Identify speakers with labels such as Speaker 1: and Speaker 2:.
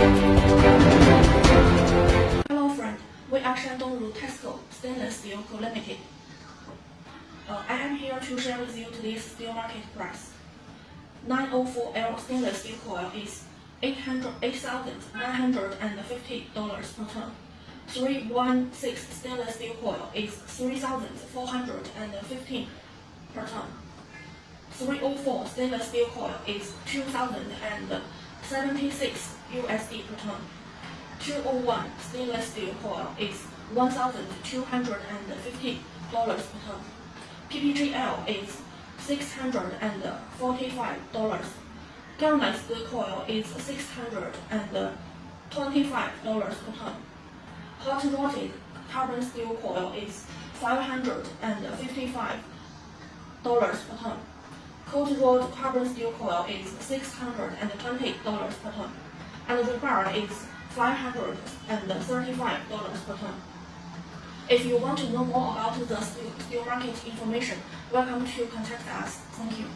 Speaker 1: Hello friend, we are Shandong Tesco Stainless Steel Co. Limited. I am here to share with you today's steel market price. 904L stainless steel coil is $8,950 per ton. 316 stainless steel coil is $3,415 per ton. 304 stainless steel coil is $2,076 USD per ton. 201 stainless steel coil is $1,250 per ton. PPGI is $645. Galvanized steel coil is $625 per ton. Hot rolled carbon steel coil is $555 per ton. Cold rolled carbon steel coil is $620 per ton. And rebar is $535 per ton. If you want to know more about the steel market information, welcome to contact us. Thank you.